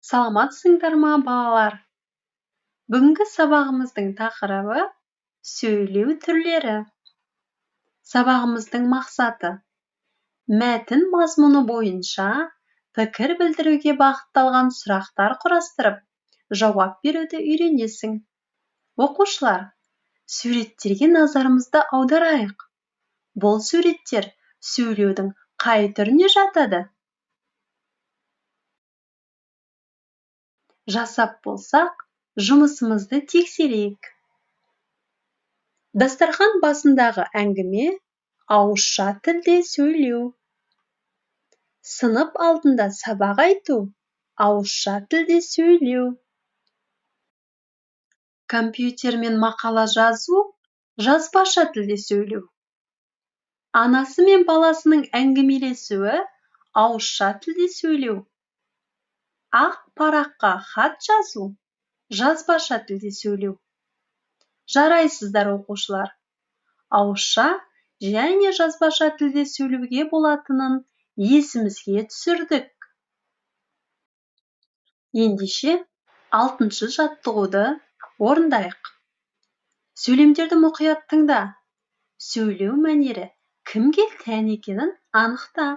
Саламатсыңдар ма, балалар? Бүгінгі сабағымыздың тақырыбы сөйлеу түрлері. Сабағымыздың мақсаты мәтін мазмұны бойынша пікір білдіруге бағытталған сұрақтар құрастырып, жауап беруді үйренесің. Оқушылар, суреттерге назарымызды аударайық. Бұл суреттер сөйлеудің қай түріне жатады? Жасап болсақ, жұмысымызды тексерейік. Дастархан басындағы әңгіме ауызша тілде сөйлеу. Сынып алдында сабақ айту ауызша тілде сөйлеу. Компьютермен мақала жазу жазбаша тілде сөйлеу. Анасы мен баласының әңгімелесуі ауызша тілде сөйлеу. Ақ параққа хат жазу жазбаша тілде сөйлеу. Жарайсыздар, оқушылар. Ауызша және жазбаша тілде сөйлеуге болатынын есімізге түсірдік. Ендеше 6-шы жаттығуды орындайық. Сөйлемдерді мұқият тыңда. Сөйлеу мәнері кімге тән екенін анықта.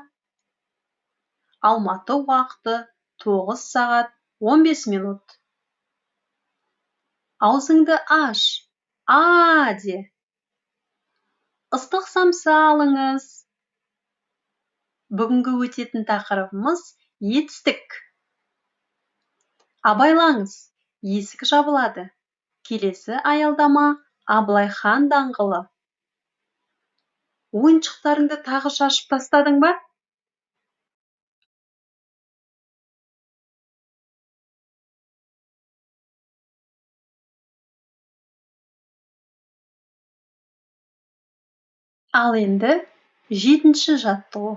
Алматы уақыты 9 сағат 15 минут. Аузыңды аш, де. Ыстық самса алыңыз. Бүгінгі өтетін тақырыбымыз етістік. Абайлаңыз, есік жабылады. Келесі аялдама Абылай хан даңғылы. Ойыншықтарыңды тағы шашып тастадың ба? Ал енді 7-ші жаттығу.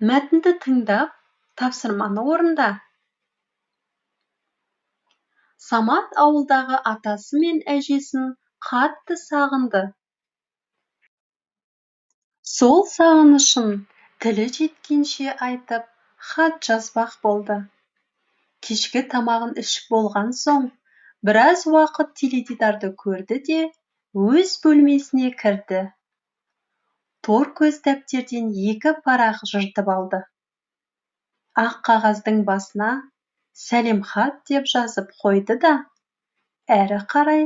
Мәтінді тыңдап, тапсырманы орында. Самат ауылдағы атасы мен әжесін қатты сағынды. Сол сағынышын тілі жеткенше айтып, хат жазбақ болды. Кешкі тамағын ішіп болған соң, біраз уақыт теледидарды көрді де, өз бөлмесіне кірді. Тор көз дәптерден 2 парақ жыртып алды. Ақ қағаздың басына сәлем хат деп жазып қойды да, әрі қарай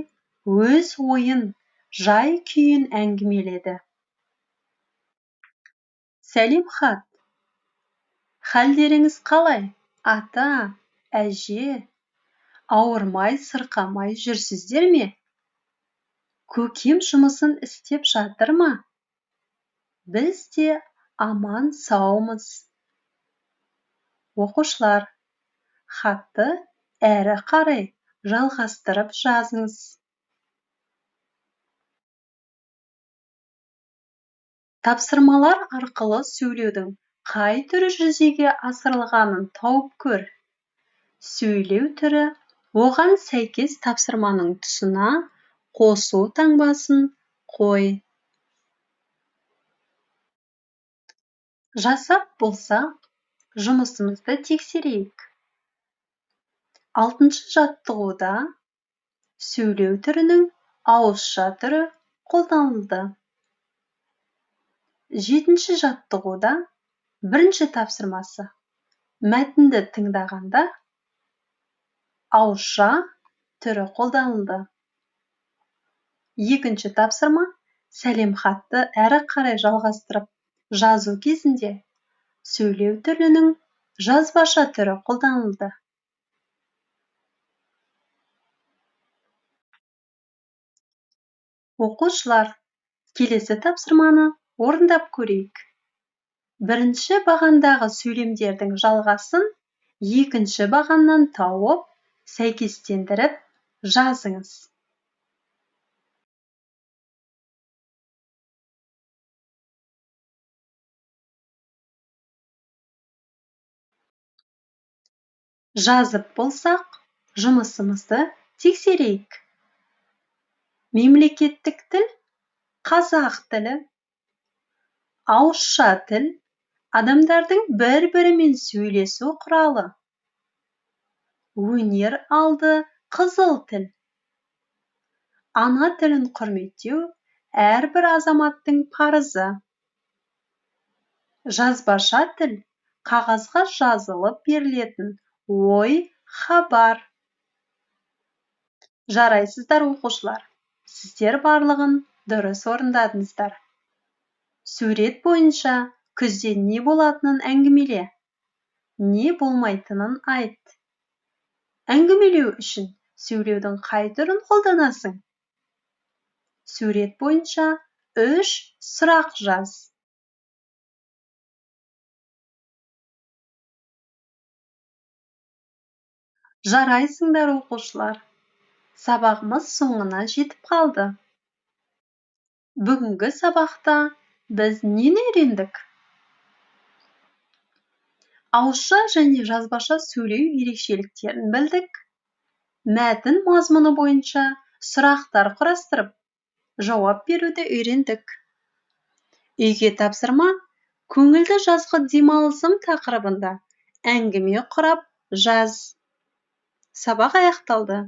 өз ойын, жай күйін әңгімеледі. Сәлем хат. Хәлдеріңіз қалай? Ата, әже, ауырмай, сырқамай жүрсіздер ме? Көкем жұмысын істеп жатыр ма? Біз де аман саумыз. Оқушылар, хатты әрі қарай жалғастырып жазыңыз. Тапсырмалар арқылы сөйлеудің қай түрі жүзеге асырылғанын тауып көр. Сөйлеу түрі оған сәйкес тапсырманың тұсына қосу таңбасын қой. Жасап болсақ, жұмысымызды тексерейік. 6-шы жаттығуда сөйлеу түрінің ауызша түрі қолданылды. 7-ші жаттығуда бірінші тапсырмасы мәтінді тыңдағанда ауызша түрі қолданылды. 2-ші тапсырма сәлем хатты әрі қарай жалғастырып жазу кезінде сөйлеу түрінің жазбаша түрі қолданылды. Оқушылар, келесі тапсырманы орындап көрейік. Бірінші бағандағы сөйлемдердің жалғасын екінші бағаннан тауып, сәйкестендіріп жазыңыз. Жазып болсақ, жұмысымызды тексерейік. Мемлекеттік тіл қазақ тілі. Ауызша тіл адамдардың бір-бірімен сөйлесу құралы. өнер алды қызыл тіл. Ана тілін құрметтеу әрбір азаматтың парызы. Жазбаша тіл қағазға жазылып берілетін ой, хабар. Жарайсыздар оқушылар, сіздер барлығын дұрыс орындадыңыздар. Сурет бойынша күзде не болатынын әңгімеле, не болмайтынын айт. Әңгімелеу үшін сөйлеудің қай түрін қолданасың? Сурет бойынша 3 сұрақ жаз. Жарайсыңдар оқушылар. Сабағымыз соңына жетіп қалды. Бүгінгі сабақта біз нені үйрендік? Ауызша және жазбаша сөйлеу ерекшеліктерін білдік. Мәтін мазмұны бойынша сұрақтар құрастырып, жауап беруді үйрендік. Үйге тапсырма, көңілді жазғы демалысым тақырыбында әңгіме құрап жаз. Сабақ аяқталды.